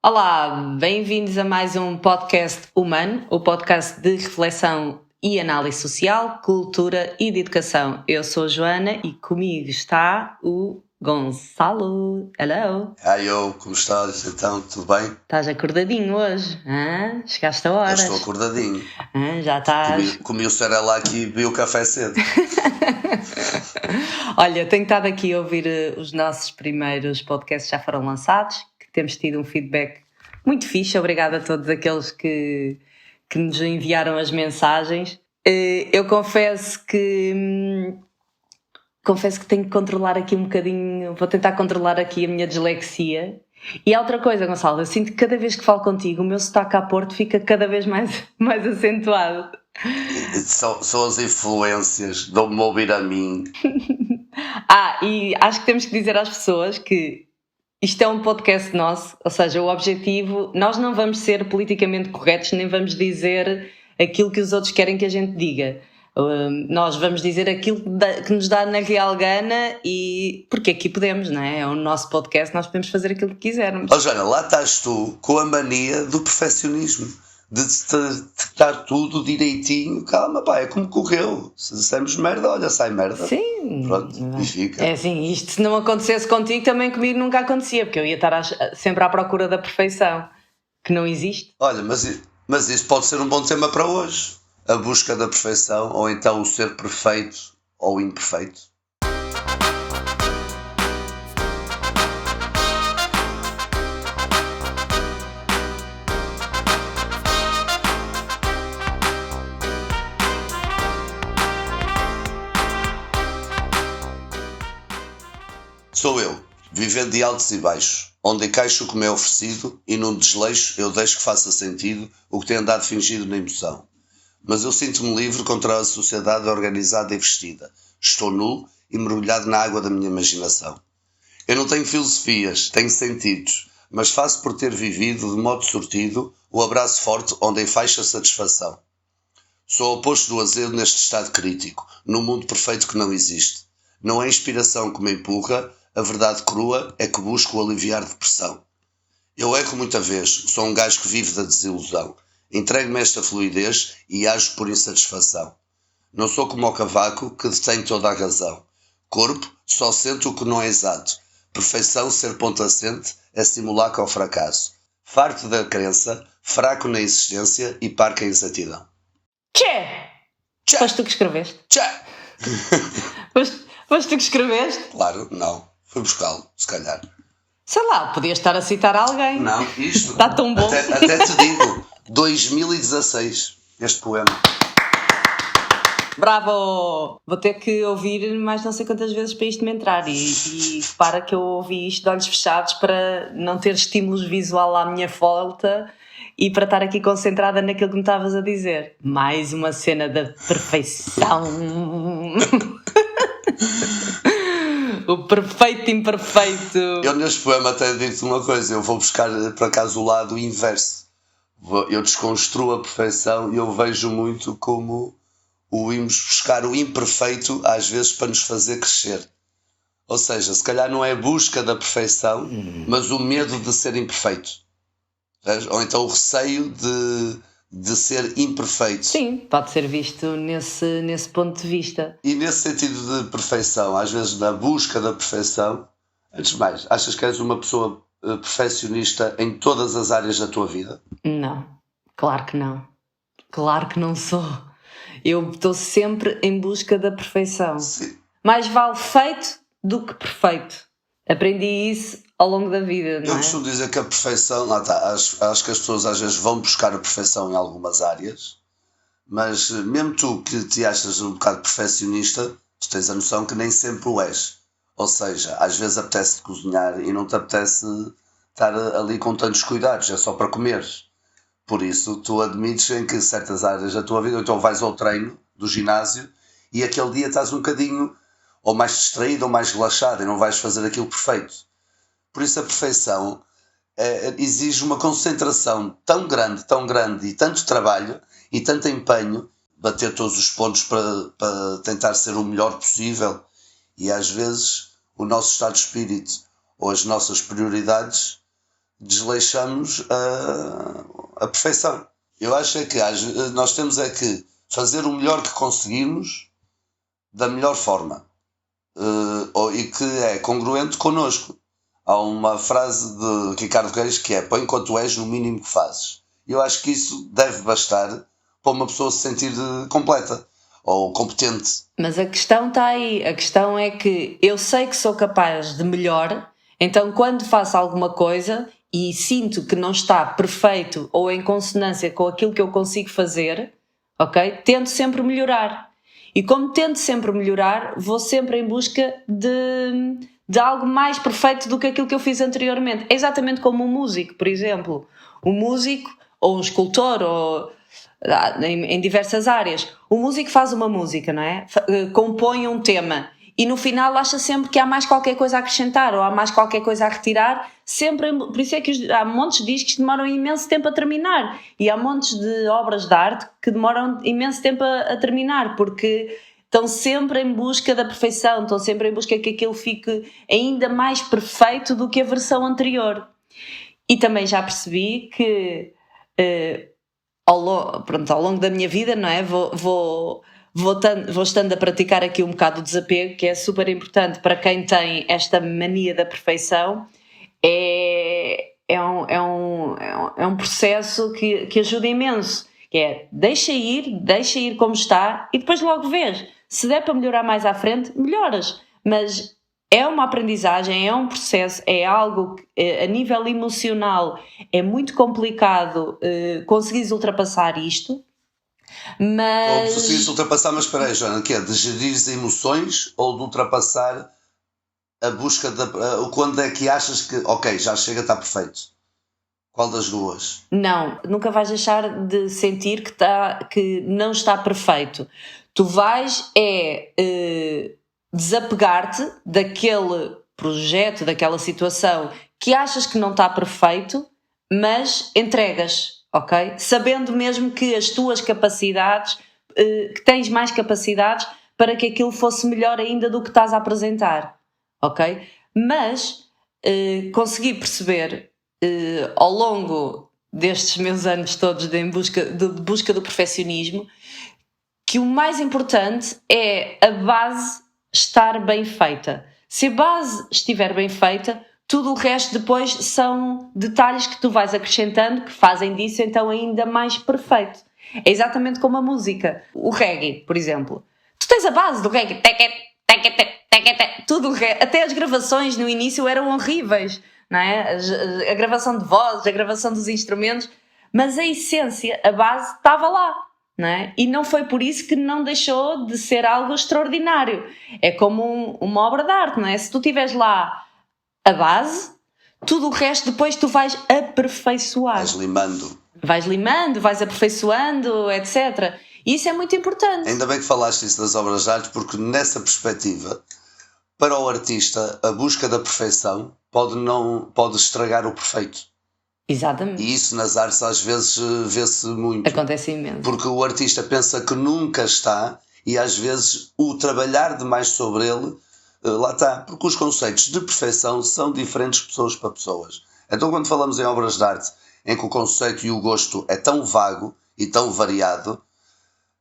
Olá, bem-vindos a mais um podcast humano, o podcast de reflexão e análise social, cultura e de educação. Eu sou a Joana e comigo está o Gonçalo. Hello! Como estás? Então, tudo bem? Estás acordadinho hoje? Hã? Chegaste a Eu horas? estou acordadinho. Já estás? Comi o Cerelac e bebi o café cedo. Olha, tenho estado aqui a ouvir os nossos primeiros podcasts que já foram lançados, que temos tido um feedback muito fixe. Obrigada a todos aqueles que nos enviaram as mensagens. Eu confesso que tenho que controlar aqui um bocadinho, vou tentar controlar aqui a minha dislexia. E há outra coisa, Gonçalo, eu sinto que cada vez que falo contigo o meu sotaque a Porto fica cada vez mais acentuado. São as influências, dão-me a ouvir a mim. E acho que temos que dizer às pessoas que isto é um podcast nosso, ou seja, o objetivo, nós não vamos ser politicamente corretos, nem vamos dizer aquilo que os outros querem que a gente diga. Nós vamos dizer aquilo que nos dá na real gana e porque aqui podemos, não é? É o nosso podcast, nós podemos fazer aquilo que quisermos. Joana, lá estás tu com a mania do perfeccionismo, de estar tudo direitinho. Calma, pá, é como correu. Se dissermos merda, olha, sai merda. Sim. Pronto, e fica. É assim, isto se não acontecesse contigo, também comigo nunca acontecia, porque eu ia estar sempre à procura da perfeição, que não existe. Olha, mas isso pode ser um bom tema para hoje. A busca da perfeição, ou então o ser perfeito ou imperfeito. Sou eu, vivendo de altos e baixos, onde encaixo o que me é oferecido e num desleixo eu deixo que faça sentido o que tem andado fingido na emoção. Mas eu sinto-me livre contra a sociedade organizada e vestida. Estou nu e mergulhado na água da minha imaginação. Eu não tenho filosofias, tenho sentidos, mas faço por ter vivido de modo sortido o abraço forte onde enfaixa a satisfação. Sou o oposto do azedo neste estado crítico, num mundo perfeito que não existe. Não é a inspiração que me empurra, a verdade crua é que busco aliviar depressão. Eu erro muita vez, sou um gajo que vive da desilusão. Entrego-me a esta fluidez e ajo por insatisfação. Não sou como o cavaco que detém toda a razão. Corpo, só sente o que não é exato. Perfeição, ser ponto assente, é simulacro ao fracasso. Farto da crença, fraco na existência e parco em exatidão. Tchê! Foste tu que escreveste? Tchê! Foste tu que escreveste? Claro, não. Fui buscá-lo, se calhar. Sei lá, podias estar a citar alguém. Não, isto... Está tão bom. Até te digo, 2016, este poema. Bravo! Vou ter que ouvir mais não sei quantas vezes para isto me entrar e repara que eu ouvi isto de olhos fechados para não ter estímulos visual à minha volta e para estar aqui concentrada naquilo que me estavas a dizer. Mais uma cena da perfeição. O perfeito imperfeito. Eu neste poema até digo-te uma coisa, eu vou buscar por acaso o lado inverso. Eu desconstruo a perfeição e eu vejo muito como o irmos buscar o imperfeito às vezes para nos fazer crescer. Ou seja, se calhar não é a busca da perfeição, mas o medo de ser imperfeito. Ou então o receio de ser imperfeito. Sim, pode ser visto nesse ponto de vista. E nesse sentido de perfeição, às vezes na busca da perfeição, antes de mais, achas que és uma pessoa perfeccionista em todas as áreas da tua vida? Não, claro que não. Claro que não sou. Eu estou sempre em busca da perfeição. Sim. Mais vale feito do que perfeito. Aprendi isso ao longo da vida, não é? Eu costumo dizer que a perfeição, lá está, acho que as pessoas às vezes vão buscar a perfeição em algumas áreas, mas mesmo tu que te achas um bocado perfeccionista, tu tens a noção que nem sempre o és. Ou seja, às vezes apetece-te cozinhar e não te apetece estar ali com tantos cuidados, é só para comeres. Por isso, tu admites em que certas áreas da tua vida, então vais ao treino do ginásio e aquele dia estás um bocadinho ou mais distraído ou mais relaxado e não vais fazer aquilo perfeito. Por isso a perfeição exige uma concentração tão grande e tanto trabalho e tanto empenho, bater todos os pontos para tentar ser o melhor possível e às vezes o nosso estado de espírito ou as nossas prioridades desleixamos a perfeição. Eu acho é que nós temos é que fazer o melhor que conseguirmos da melhor forma e que é congruente connosco. Há uma frase de Ricardo Reis que é: põe quanto és no mínimo que fazes. Eu acho que isso deve bastar para uma pessoa se sentir completa ou competente. Mas a questão está aí. A questão é que eu sei que sou capaz de melhor, então quando faço alguma coisa e sinto que não está perfeito ou em consonância com aquilo que eu consigo fazer, ok? Tento sempre melhorar. E como tento sempre melhorar, vou sempre em busca de algo mais perfeito do que aquilo que eu fiz anteriormente. É exatamente como um músico, por exemplo. Um músico ou um escultor ou em diversas áreas. O músico faz uma música, não é? Compõe um tema e no final acha sempre que há mais qualquer coisa a acrescentar ou há mais qualquer coisa a retirar, sempre. Por isso é que há montes de discos que demoram imenso tempo a terminar e há montes de obras de arte que demoram imenso tempo a terminar, porque estão sempre em busca da perfeição, estão sempre em busca que aquilo fique ainda mais perfeito do que a versão anterior. E também já percebi que ao longo da minha vida, não é? Vou estando a praticar aqui um bocado o desapego, que é super importante para quem tem esta mania da perfeição. É um processo que ajuda imenso, que é deixa ir como está e depois logo vês. Se der para melhorar mais à frente, melhoras, mas é uma aprendizagem, é um processo, é algo que a nível emocional é muito complicado conseguires ultrapassar isto, mas... Ou conseguires ultrapassar, mas espera aí, Joana, que é de gerir as emoções ou de ultrapassar a busca quando é que achas que, ok, já chega, está perfeito? Qual das duas? Não, nunca vais deixar de sentir que não está perfeito. Tu vais desapegar-te daquele projeto, daquela situação que achas que não está perfeito, mas entregas, ok? Sabendo mesmo que as tuas capacidades, que tens mais capacidades para que aquilo fosse melhor ainda do que estás a apresentar, ok? Mas consegui perceber ao longo destes meus anos todos de busca do perfeccionismo, que o mais importante é a base estar bem feita. Se a base estiver bem feita, tudo o resto depois são detalhes que tu vais acrescentando que fazem disso então ainda mais perfeito. É exatamente como a música. O reggae, por exemplo. Tu tens a base do reggae. Tudo, até as gravações no início eram horríveis, não é? A gravação de vozes, a gravação dos instrumentos, mas a essência, a base estava lá, não é? E não foi por isso que não deixou de ser algo extraordinário. É como uma obra de arte, não é? Se tu tiveres lá a base, tudo o resto depois tu vais aperfeiçoar. Vais limando, vais aperfeiçoando, etc. E isso é muito importante. Ainda bem que falaste isso das obras de arte, porque nessa perspectiva, para o artista, a busca da perfeição pode estragar o perfeito. Exatamente. E isso nas artes às vezes vê-se muito. Acontece imenso. Porque o artista pensa que nunca está e às vezes o trabalhar demais sobre ele, lá está. Porque os conceitos de perfeição são diferentes de pessoas para pessoas. Então quando falamos em obras de arte em que o conceito e o gosto é tão vago e tão variado,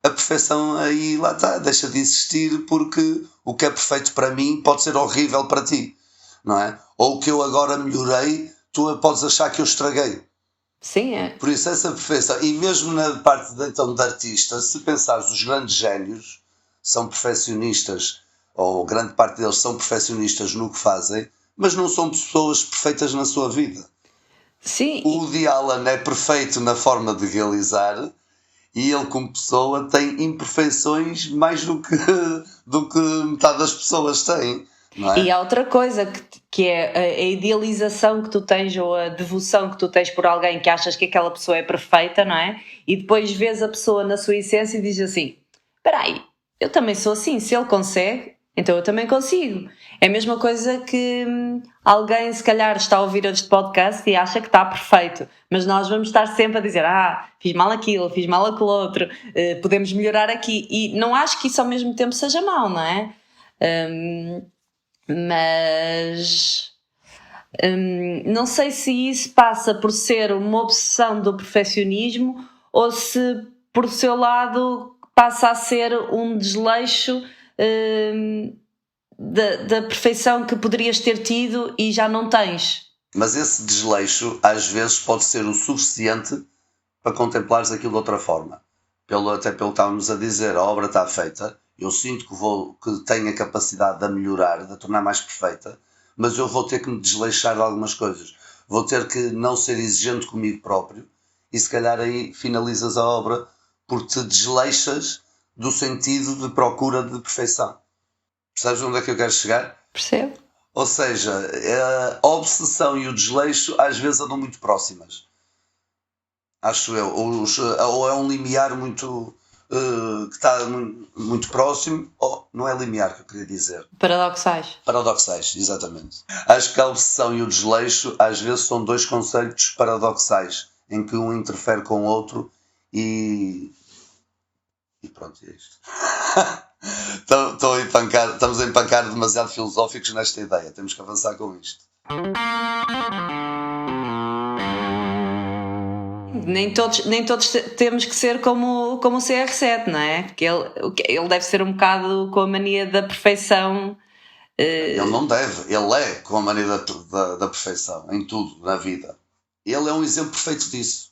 a perfeição aí, lá está, deixa de existir, porque o que é perfeito para mim pode ser horrível para ti, não é? Ou o que eu agora melhorei, tu podes achar que eu estraguei. Sim, é. Por isso essa perfeição, e mesmo na parte então de artista, se pensares, os grandes génios são perfeccionistas, ou grande parte deles são perfeccionistas no que fazem, mas não são pessoas perfeitas na sua vida. Sim. O Woody Allen é perfeito na forma de realizar, e ele como pessoa tem imperfeições mais do que metade das pessoas têm, não é? E há outra coisa que é a idealização que tu tens ou a devoção que tu tens por alguém que achas que aquela pessoa é perfeita, não é? E depois vês a pessoa na sua essência e dizes assim, espera aí, eu também sou assim, se ele consegue, então eu também consigo. É a mesma coisa que alguém se calhar está a ouvir este podcast e acha que está perfeito, mas nós vamos estar sempre a dizer fiz mal aquilo, fiz mal aquilo outro, podemos melhorar aqui, e não acho que isso ao mesmo tempo seja mau, não é? Mas Não sei se isso passa por ser uma obsessão do perfeccionismo ou se, por seu lado, passa a ser um desleixo da perfeição que poderias ter tido e já não tens. Mas esse desleixo, às vezes, pode ser o suficiente para contemplares aquilo de outra forma. Até pelo que estávamos a dizer, a obra está feita, eu sinto que tenho a capacidade de a melhorar, de a tornar mais perfeita, mas eu vou ter que me desleixar de algumas coisas. Vou ter que não ser exigente comigo próprio e se calhar aí finalizas a obra porque te desleixas do sentido de procura de perfeição. Percebes onde é que eu quero chegar? Percebo. Ou seja, a obsessão e o desleixo às vezes andam muito próximas. Acho eu. Ou é um limiar muito... que está muito próximo, ou não é limiar que eu queria dizer. Paradoxais, exatamente. Acho que a obsessão e o desleixo às vezes são dois conceitos paradoxais, em que um interfere com o outro e pronto, é isto. Estamos a empancar demasiado filosóficos nesta ideia, temos que avançar com isto. Nem todos temos que ser como o CR7, não é? Porque ele deve ser um bocado com a mania da perfeição. Ele não deve, ele é com a mania da perfeição, em tudo, na vida. Ele é um exemplo perfeito disso.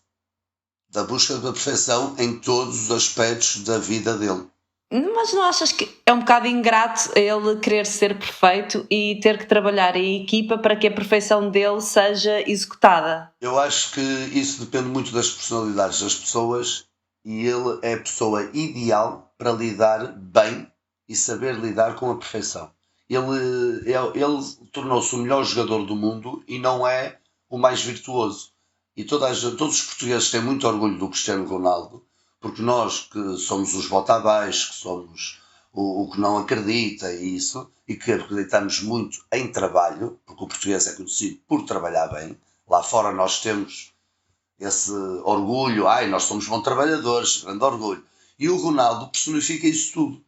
Da busca da perfeição em todos os aspectos da vida dele. Mas não achas que é um bocado ingrato ele querer ser perfeito e ter que trabalhar em equipa para que a perfeição dele seja executada? Eu acho que isso depende muito das personalidades das pessoas e ele é a pessoa ideal para lidar bem e saber lidar com a perfeição. Ele tornou-se o melhor jogador do mundo e não é o mais virtuoso. E todos os portugueses têm muito orgulho do Cristiano Ronaldo, porque nós que somos os bota abaixo, que somos o que não acredita e isso, e que acreditamos muito em trabalho, porque o português é conhecido por trabalhar bem. Lá fora nós temos esse orgulho, nós somos bons trabalhadores, grande orgulho. E o Ronaldo personifica isso tudo,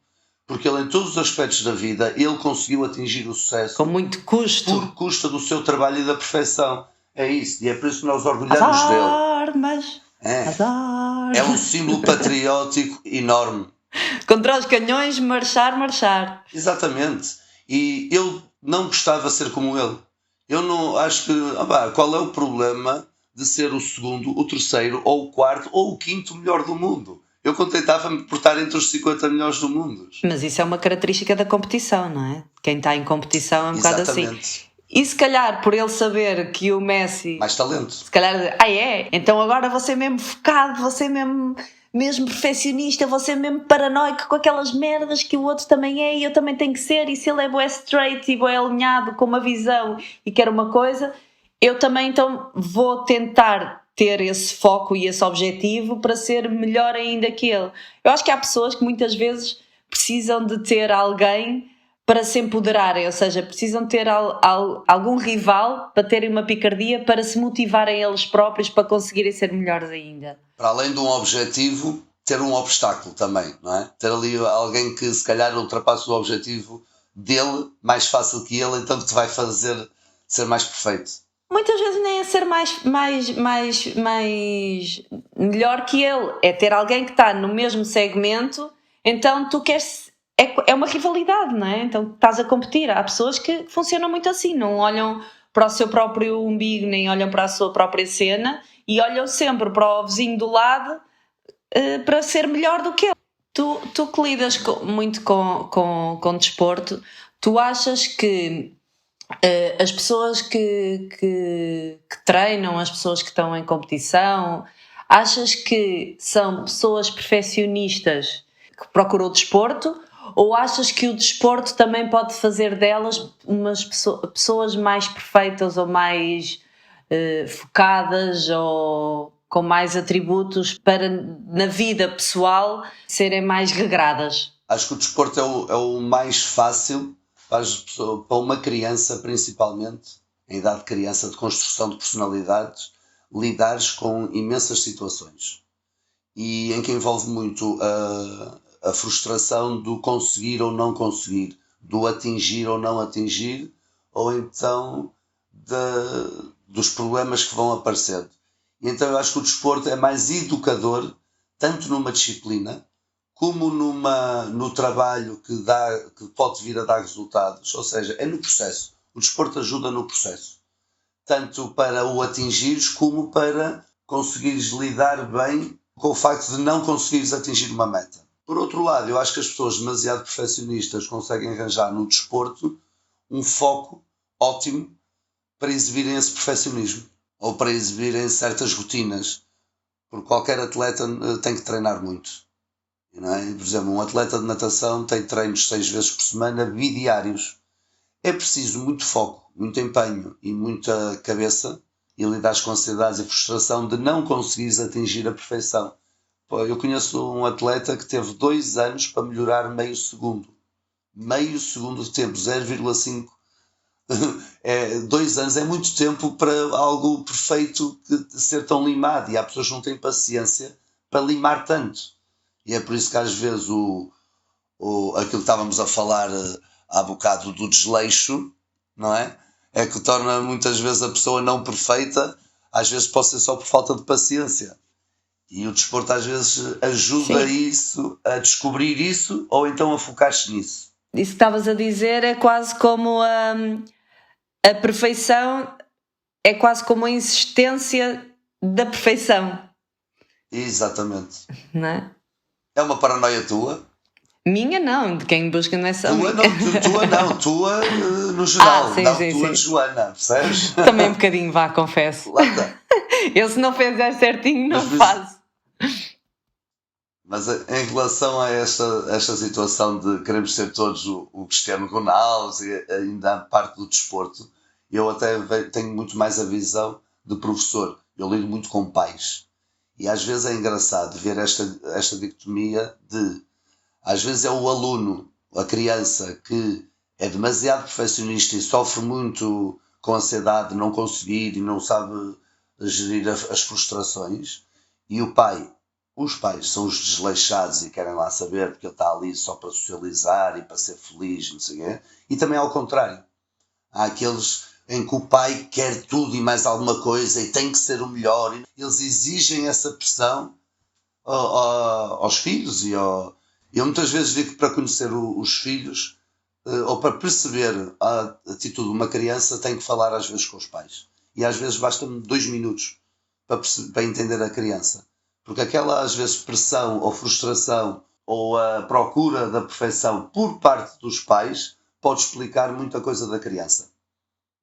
porque ele em todos os aspectos da vida, ele conseguiu atingir o sucesso. Com muito custo. Por custa do seu trabalho e da perfeição. É isso, e é por isso que nós orgulhamos dele. Armas. É um símbolo patriótico enorme. Contra os canhões, marchar. Exatamente. E eu não gostava de ser como ele. Eu não acho que... qual é o problema de ser o segundo, o terceiro, ou o quarto, ou o quinto melhor do mundo? Eu contentava-me por estar entre os 50 melhores do mundo. Mas isso é uma característica da competição, não é? Quem está em competição é um bocado assim. E se calhar por ele saber que o Messi... Mais talento. Se calhar, então agora vou ser mesmo focado, vou ser mesmo perfeccionista, vou ser mesmo paranoico com aquelas merdas que o outro também é e eu também tenho que ser, e se ele é bué straight e bué alinhado com uma visão e quer uma coisa, eu também então vou tentar ter esse foco e esse objetivo para ser melhor ainda que ele. Eu acho que há pessoas que muitas vezes precisam de ter alguém para se empoderarem, ou seja, precisam ter algum rival para terem uma picardia, para se motivarem eles próprios para conseguirem ser melhores ainda. Para além de um objetivo, ter um obstáculo também, não é? Ter ali alguém que se calhar ultrapassa o objetivo dele mais fácil que ele, então que te vai fazer ser mais perfeito. Muitas vezes nem é ser mais melhor que ele, é ter alguém que está no mesmo segmento, então tu queres... É uma rivalidade, não é? Então estás a competir. Há pessoas que funcionam muito assim, não olham para o seu próprio umbigo, nem olham para a sua própria cena e olham sempre para o vizinho do lado para ser melhor do que ele. Tu que lidas muito com desporto, tu achas que as pessoas que treinam, as pessoas que estão em competição, achas que são pessoas perfeccionistas que procuram o desporto? Ou achas que o desporto também pode fazer delas umas pessoas mais perfeitas ou mais focadas ou com mais atributos para, na vida pessoal, serem mais regradas? Acho que o desporto é o mais fácil para uma criança, principalmente, em idade de criança, de construção de personalidades, lidares com imensas situações. E em que envolve muito a frustração do conseguir ou não conseguir, do atingir ou não atingir, ou então dos problemas que vão aparecendo. E então eu acho que o desporto é mais educador, tanto numa disciplina, como no trabalho que pode vir a dar resultados. Ou seja, é no processo. O desporto ajuda no processo. Tanto para o atingires, como para conseguires lidar bem com o facto de não conseguires atingir uma meta. Por outro lado, eu acho que as pessoas demasiado perfeccionistas conseguem arranjar no desporto um foco ótimo para exibirem esse perfeccionismo ou para exibirem certas rotinas, porque qualquer atleta tem que treinar muito, não é? Por exemplo, um atleta de natação tem treinos 6 vezes por semana, bidiários. É preciso muito foco, muito empenho e muita cabeça e lidar com ansiedades e frustração de não conseguires atingir a perfeição. Eu conheço um atleta que teve 2 anos para melhorar meio segundo de tempo, 0,5. 2 anos é muito tempo para algo perfeito de ser tão limado, e há pessoas que não têm paciência para limar tanto, e é por isso que às vezes aquilo que estávamos a falar há bocado do desleixo, não é? É que torna muitas vezes a pessoa não perfeita, às vezes pode ser só por falta de paciência. E o desporto às vezes ajuda isso, a descobrir isso, ou então a focar-se nisso. Isso que estavas a dizer é quase como a perfeição, é quase como a insistência da perfeição. Exatamente. Não é? É uma paranoia tua? Minha não, de quem busca não é só tua no geral, sim, tua de Joana, percebes? Também um bocadinho, vá, confesso. Lá está. Eu se não fizer certinho não faço. Mas em relação a esta situação de queremos ser todos o Cristiano Ronaldo, ainda a parte do desporto, eu até tenho muito mais a visão de professor. Eu lido muito com pais. E às vezes é engraçado ver esta dicotomia de, às vezes é o aluno, a criança, que é demasiado perfeccionista e sofre muito com ansiedade de não conseguir e não sabe gerir as frustrações, e os pais são os desleixados e querem lá saber porque ele está ali só para socializar e para ser feliz, não sei o quê. E também ao contrário. Há aqueles em que o pai quer tudo e mais alguma coisa e tem que ser o melhor. Eles exigem essa pressão aos filhos eu muitas vezes digo que para conhecer os filhos ou para perceber a atitude de uma criança tem que falar às vezes com os pais. E às vezes basta-me 2 minutos para entender a criança. Porque aquela, às vezes, pressão ou frustração ou a procura da perfeição por parte dos pais pode explicar muita coisa da criança.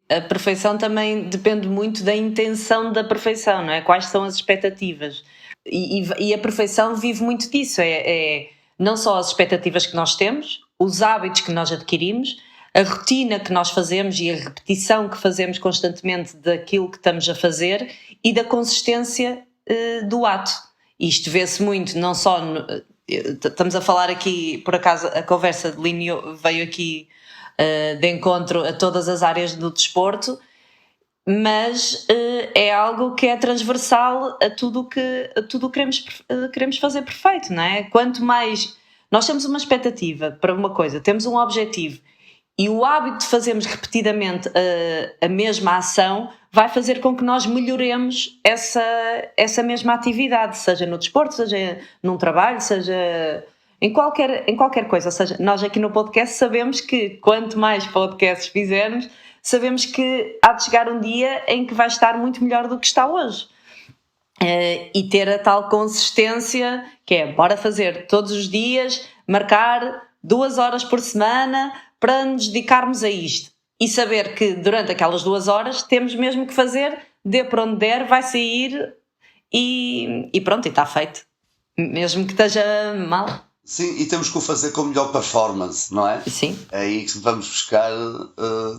A perfeição também depende muito da intenção da perfeição, não é? Quais são as expectativas? E a perfeição vive muito disso, é não só as expectativas que nós temos, os hábitos que nós adquirimos, a rotina que nós fazemos e a repetição que fazemos constantemente daquilo que estamos a fazer e da consistência do ato. Isto vê-se muito, não só estamos a falar aqui, por acaso a conversa de Linho veio aqui de encontro a todas as áreas do desporto, mas é algo que é transversal a tudo que queremos fazer perfeito, não é? Quanto mais nós temos uma expectativa para uma coisa, temos um objetivo e o hábito de fazermos repetidamente a mesma ação vai fazer com que nós melhoremos essa mesma atividade, seja no desporto, seja num trabalho, seja em qualquer coisa. Ou seja, nós aqui no podcast sabemos que quanto mais podcasts fizermos, sabemos que há de chegar um dia em que vai estar muito melhor do que está hoje. E ter a tal consistência que é, bora fazer todos os dias, marcar 2 horas por semana para nos dedicarmos a isto. E saber que durante aquelas 2 horas temos mesmo que fazer, dê para onde der, vai sair e pronto, e está feito. Mesmo que esteja mal. Sim, e temos que o fazer com melhor performance, não é? Sim. É aí que vamos buscar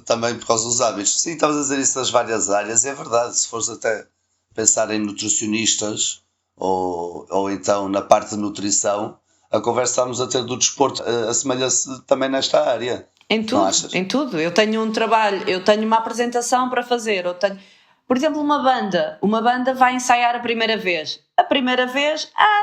também por causa dos hábitos. Sim, estavas a dizer isso das várias áreas, é verdade. Se fores até pensar em nutricionistas ou então na parte de nutrição, a conversa que estamos a ter do desporto assemelha-se também nesta área. Em tudo. Eu tenho um trabalho, eu tenho uma apresentação para fazer, por exemplo, uma banda vai ensaiar a primeira vez,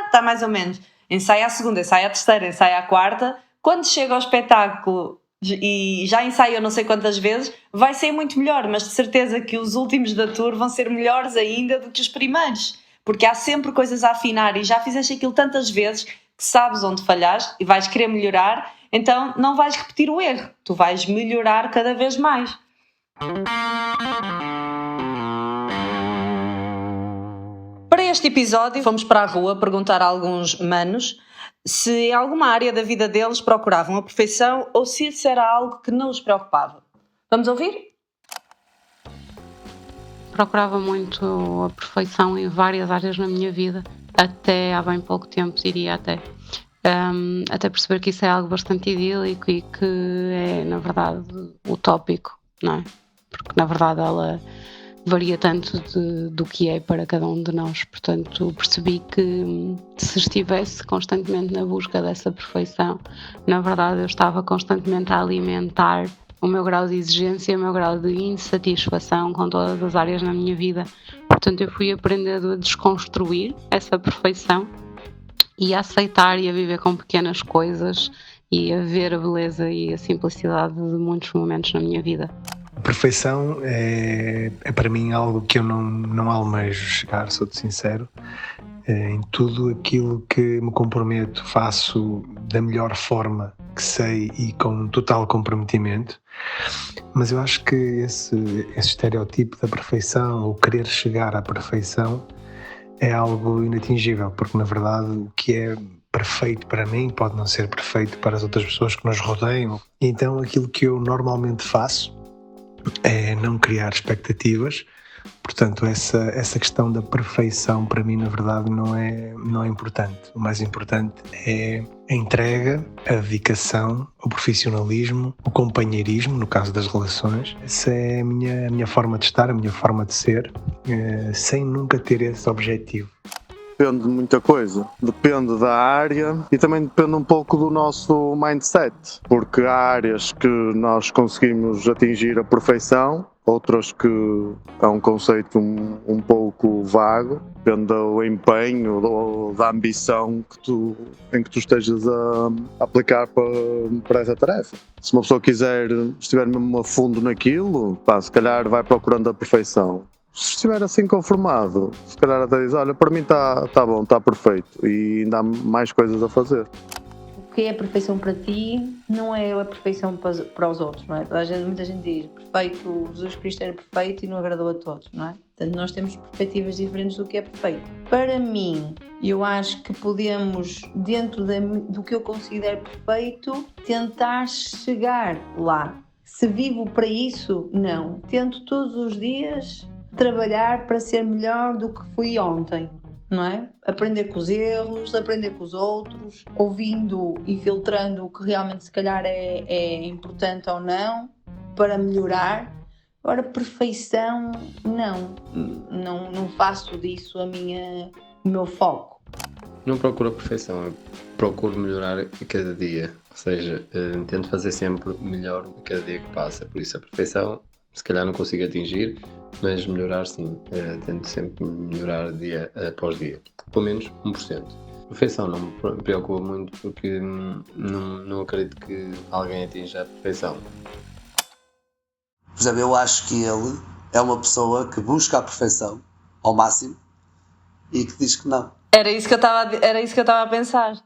está mais ou menos, ensaia a segunda, ensaia a terceira, ensaia a quarta, quando chega ao espetáculo e já ensaiou não sei quantas vezes, vai ser muito melhor, mas de certeza que os últimos da tour vão ser melhores ainda do que os primeiros, porque há sempre coisas a afinar e já fizeste aquilo tantas vezes que sabes onde falhaste e vais querer melhorar, então não vais repetir o erro, tu vais melhorar cada vez mais. Para este episódio fomos para a rua perguntar a alguns manos se em alguma área da vida deles procuravam a perfeição ou se isso era algo que não os preocupava. Vamos ouvir? Procurava muito a perfeição em várias áreas na minha vida, até há bem pouco tempo, diria até perceber que isso é algo bastante idílico e que é, na verdade, utópico, não é? Porque, na verdade, ela varia tanto do que é para cada um de nós. Portanto, percebi que se estivesse constantemente na busca dessa perfeição, na verdade eu estava constantemente a alimentar o meu grau de exigência, o meu grau de insatisfação com todas as áreas na minha vida. Portanto, eu fui aprendendo a desconstruir essa perfeição e a aceitar e a viver com pequenas coisas e a ver a beleza e a simplicidade de muitos momentos na minha vida. A perfeição é para mim algo que eu não almejo chegar, sou-te sincero. Em tudo aquilo que me comprometo, faço da melhor forma que sei e com total comprometimento. Mas eu acho que esse estereótipo da perfeição, ou querer chegar à perfeição, é algo inatingível, porque na verdade o que é perfeito para mim pode não ser perfeito para as outras pessoas que nos rodeiam. Então aquilo que eu normalmente faço é não criar expectativas. Portanto, essa questão da perfeição para mim, na verdade, não é importante. O mais importante é a entrega, a dedicação, o profissionalismo, o companheirismo, no caso das relações. Essa é a minha forma de estar, a minha forma de ser, sem nunca ter esse objetivo. Depende de muita coisa, depende da área e também depende um pouco do nosso mindset, porque há áreas que nós conseguimos atingir a perfeição, outras que é um conceito um pouco vago, depende do empenho ou da ambição em que tu estejas a aplicar para essa tarefa. Se uma pessoa estiver mesmo a fundo naquilo, se calhar vai procurando a perfeição. Se estiver assim conformado, se calhar até diz, olha, para mim está bom, está perfeito e ainda há mais coisas a fazer. O que é a perfeição para ti não é a perfeição para os outros, não é? Muita gente diz, perfeito, Jesus Cristo era perfeito e não agradou a todos, não é? Portanto, nós temos perspectivas diferentes do que é perfeito. Para mim, eu acho que podemos, dentro do que eu considero perfeito, tentar chegar lá. Se vivo para isso, não. Tento todos os dias trabalhar para ser melhor do que fui ontem, não é? Aprender com os erros, aprender com os outros, ouvindo e filtrando o que realmente se calhar é importante ou não, para melhorar. Agora, perfeição, não faço disso o meu foco. Não procuro a perfeição, eu procuro melhorar a cada dia, ou seja, tento fazer sempre melhor a cada dia que passa, por isso a perfeição se calhar não consigo atingir, mas melhorar sim, tento sempre melhorar dia após dia, pelo menos 1%. A perfeição não me preocupa muito porque não acredito que alguém atinja a perfeição. Por exemplo, eu acho que ele é uma pessoa que busca a perfeição ao máximo e que diz que não. Era isso que eu estava a pensar.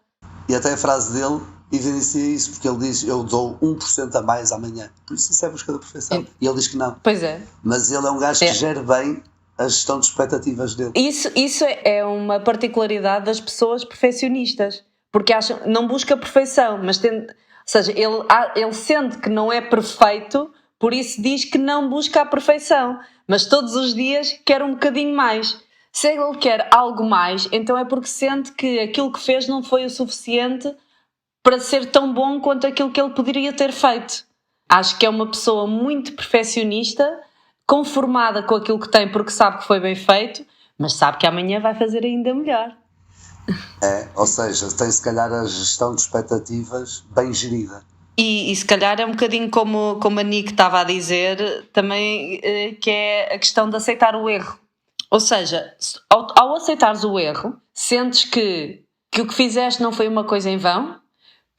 E até a frase dele evidencia isso, porque ele diz, eu dou 1% a mais amanhã. Por isso é a busca da perfeição. E ele diz que não. Pois é. Mas ele é um gajo que gera bem a gestão de expectativas dele. Isso é uma particularidade das pessoas perfeccionistas, porque não busca perfeição, mas ou seja, ele sente que não é perfeito, por isso diz que não busca a perfeição, mas todos os dias quer um bocadinho mais. Se ele quer algo mais, então é porque sente que aquilo que fez não foi o suficiente para ser tão bom quanto aquilo que ele poderia ter feito. Acho que é uma pessoa muito perfeccionista, conformada com aquilo que tem porque sabe que foi bem feito, mas sabe que amanhã vai fazer ainda melhor. Ou seja, tem se calhar a gestão de expectativas bem gerida. E se calhar é um bocadinho como a Nick estava a dizer, também que é a questão de aceitar o erro. Ou seja, ao aceitares o erro, sentes que o que fizeste não foi uma coisa em vão,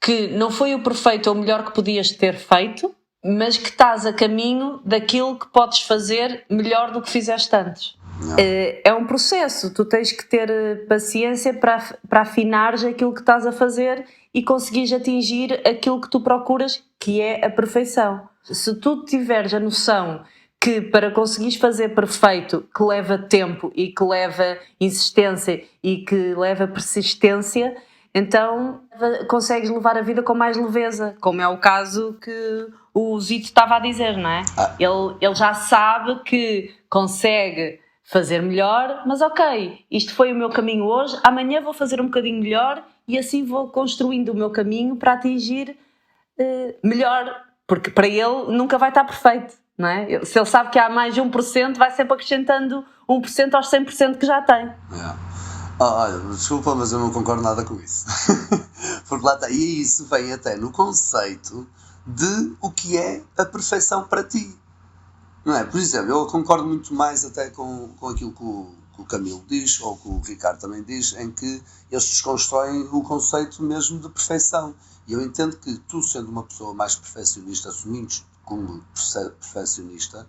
que não foi o perfeito ou o melhor que podias ter feito, mas que estás a caminho daquilo que podes fazer melhor do que fizeste antes. É um processo, tu tens que ter paciência para afinares aquilo que estás a fazer e conseguires atingir aquilo que tu procuras, que é a perfeição. Se tu tiveres a noção que para conseguires fazer perfeito, que leva tempo e que leva insistência e que leva persistência, então consegues levar a vida com mais leveza, como é o caso que o Zito estava a dizer, não é? Ele já sabe que consegue fazer melhor, mas ok, isto foi o meu caminho hoje, amanhã vou fazer um bocadinho melhor e assim vou construindo o meu caminho para atingir melhor, porque para ele nunca vai estar perfeito, não é? Se ele sabe que há mais de 1%, vai sempre acrescentando 1% aos 100% que já tem. Olha, desculpa, mas eu não concordo nada com isso. Porque lá está, e isso vem até no conceito de o que é a perfeição para ti. Não é? Por exemplo, eu concordo muito mais até com aquilo que o Camilo diz, ou que o Ricardo também diz, em que eles desconstroem o conceito mesmo de perfeição. E eu entendo que tu, sendo uma pessoa mais perfeccionista, assumindo-te como perfeccionista,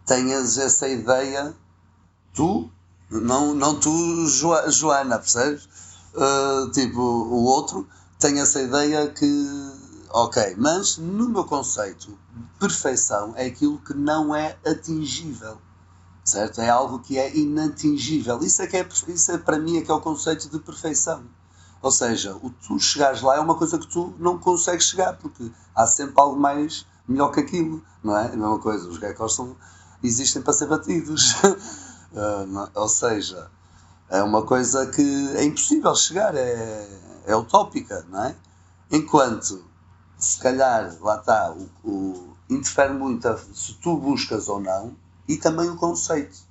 tenhas essa ideia, tu, não tu, Joana, percebes? Tipo, o outro tem essa ideia que, ok, mas no meu conceito, perfeição é aquilo que não é atingível, certo? É algo que é inatingível. Isso é para mim é que é o conceito de perfeição. Ou seja, o tu chegares lá é uma coisa que tu não consegues chegar, porque há sempre algo mais melhor que aquilo, não é? A mesma coisa, os geckos existem para ser batidos. Ou seja, é uma coisa que é impossível chegar, é utópica, não é? Enquanto, se calhar, lá está, interfere muito se tu buscas ou não, e também o conceito.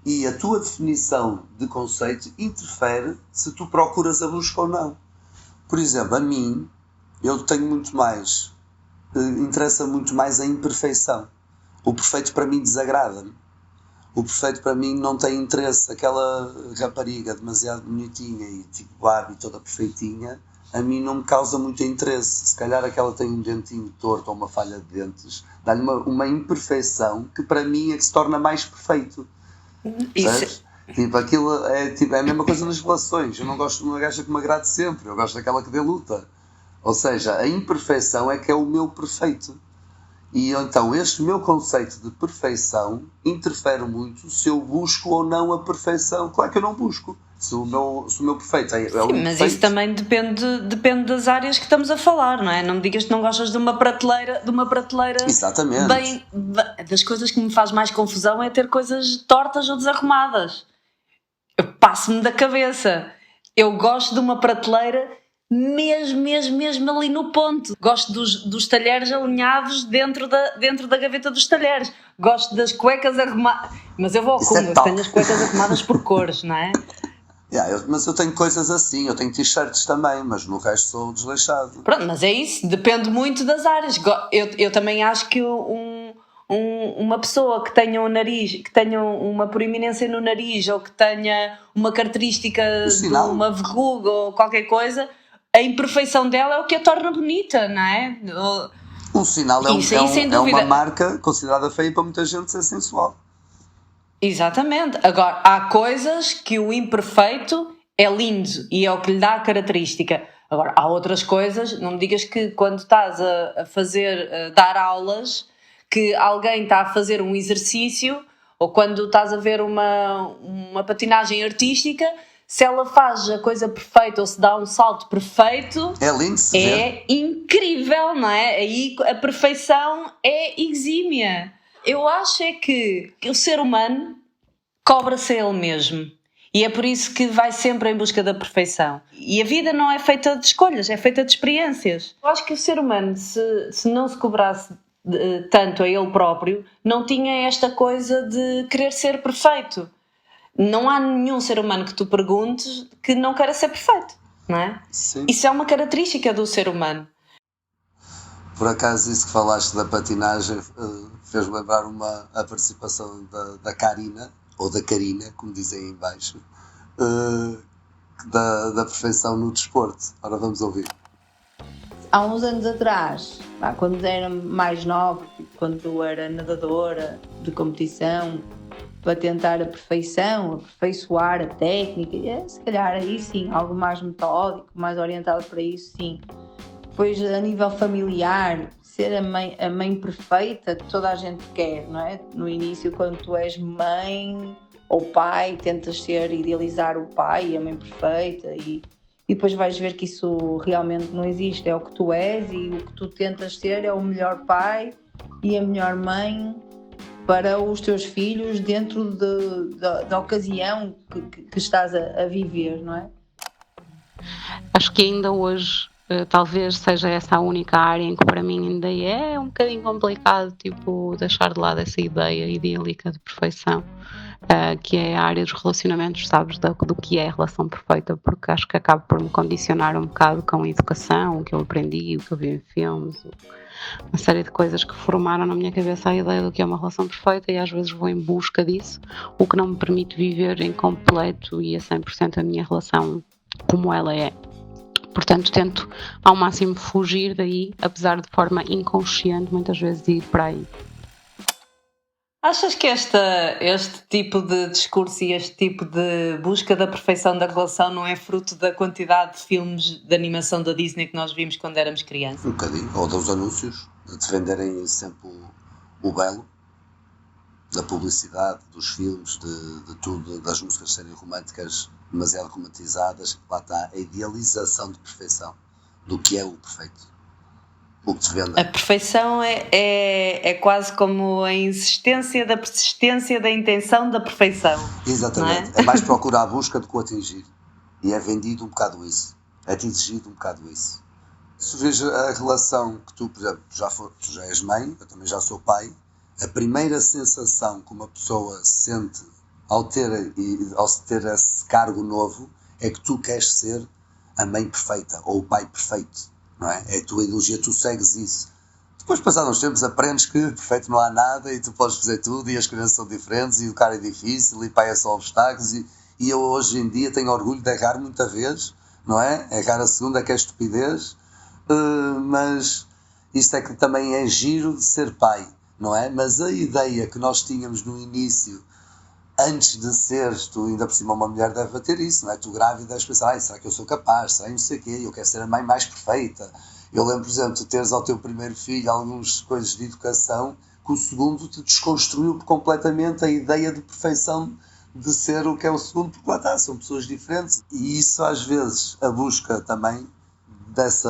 E a tua definição de conceito interfere se tu procuras a busca ou não. Por exemplo, a mim, eu tenho muito mais, interessa muito mais a imperfeição. O perfeito para mim desagrada-me. O perfeito para mim não tem interesse. Aquela rapariga demasiado bonitinha e tipo Barbie toda perfeitinha, a mim não me causa muito interesse. Se calhar aquela tem um dentinho torto ou uma falha de dentes, dá-lhe uma imperfeição que para mim é que se torna mais perfeito. Isso. Tipo, aquilo é a mesma coisa nas relações. Eu não gosto de uma gaja que me agrade sempre, eu gosto daquela que dê luta. Ou seja, a imperfeição é que é o meu perfeito. E então este meu conceito de perfeição interfere muito se eu busco ou não a perfeição. Claro que eu não busco. Se o meu perfeito é o Sim, mas isso também depende das áreas que estamos a falar, não é? Não me digas que não gostas de uma prateleira Exatamente. Bem, das coisas que me faz mais confusão é ter coisas tortas ou desarrumadas. Eu passo-me da cabeça. Eu gosto de uma prateleira mesmo ali no ponto. Gosto dos talheres alinhados dentro da gaveta dos talheres. Gosto das cuecas arrumadas. Mas eu vou ao cúmulo, eu tenho as cuecas arrumadas por cores, não é? Mas eu tenho coisas assim, eu tenho t-shirts também, mas no resto sou desleixado. Pronto, mas é isso, depende muito das áreas. Eu também acho que uma pessoa que tenha um nariz, que tenha uma proeminência no nariz ou que tenha uma característica de uma verruga ou qualquer coisa, a imperfeição dela é o que a torna bonita, não é? Um sinal é uma marca considerada feia para muita gente ser sensual. Exatamente. Agora, há coisas que o imperfeito é lindo e é o que lhe dá a característica. Agora, há outras coisas, não me digas que quando estás a dar aulas, que alguém está a fazer um exercício, ou quando estás a ver uma patinagem artística, se ela faz a coisa perfeita ou se dá um salto perfeito, é lindo de se ver. É incrível, não é? Aí a perfeição é exímia. Eu acho é que o ser humano cobra-se a ele mesmo. E é por isso que vai sempre em busca da perfeição. E a vida não é feita de escolhas, é feita de experiências. Eu acho que o ser humano, se não se cobrasse tanto a ele próprio, não tinha esta coisa de querer ser perfeito. Não há nenhum ser humano que tu perguntes que não queira ser perfeito, não é? Sim. Isso é uma característica do ser humano. Por acaso, isso que falaste da patinagem fez-me lembrar a participação da Karina, ou da Karina, como dizem em baixo, da perfeição no desporto. Ora, vamos ouvir. há uns anos atrás, quando era mais nova, quando era nadadora de competição, para tentar a perfeição, aperfeiçoar a técnica, se calhar aí sim, algo mais metódico, mais orientado para isso, sim. Depois, a nível familiar, ser a mãe perfeita que toda a gente quer, não é? No início, quando tu és mãe ou pai, tentas idealizar o pai e a mãe perfeita e depois vais ver que isso realmente não existe, é o que tu és e o que tu tentas ser é o melhor pai e a melhor mãe para os teus filhos dentro da ocasião que estás a viver, não é? Acho que ainda hoje talvez seja essa a única área em que para mim ainda é um bocadinho complicado, tipo, deixar de lado essa ideia idílica de perfeição, que é a área dos relacionamentos, sabes, do que é a relação perfeita, porque acho que acabo por me condicionar um bocado com a educação, o que eu aprendi, o que eu vi em filmes, uma série de coisas que formaram na minha cabeça a ideia do que é uma relação perfeita, e às vezes vou em busca disso, o que não me permite viver em completo e a 100% a minha relação como ela é. Portanto, tento ao máximo fugir daí, apesar de forma inconsciente muitas vezes ir para aí. Achas que este tipo de discurso e este tipo de busca da perfeição da relação não é fruto da quantidade de filmes de animação da Disney que nós vimos quando éramos crianças? Um bocadinho, ou dos anúncios, de te venderem sempre o belo, da publicidade, dos filmes, de tudo, das músicas serem românticas, demasiado romantizadas. Lá está a idealização de perfeição do que é o perfeito, o que te vendem. A perfeição é quase como a insistência da persistência da intenção da perfeição. Exatamente, Não é? é mais procurar a busca do que o atingir, e é vendido um bocado isso, é-te exigido um bocado isso. Se veja a relação que tu, por exemplo, tu já és mãe, eu também já sou pai, a primeira sensação que uma pessoa sente ao ter esse cargo novo é que tu queres ser a mãe perfeita ou o pai perfeito, não é? É a tua ideologia, tu segues isso. Depois, passados uns tempos, aprendes que perfeito não há nada e tu podes fazer tudo e as crianças são diferentes e o cara é difícil e pai é só obstáculos e eu hoje em dia tenho orgulho de errar muita vez, não é? Errar a segunda que é estupidez, mas isto é que também é giro de ser pai, não é? Mas a ideia que nós tínhamos no início, antes de seres, tu ainda por cima uma mulher deve ter isso, não é? Tu grávida deves pensar, será que eu sou capaz? Será que não sei o quê? Eu quero ser a mãe mais perfeita. Eu lembro, por exemplo, tu teres ao teu primeiro filho algumas coisas de educação que o segundo te desconstruiu completamente a ideia de perfeição de ser o que é o segundo, porque lá está, são pessoas diferentes. E isso às vezes, a busca também dessa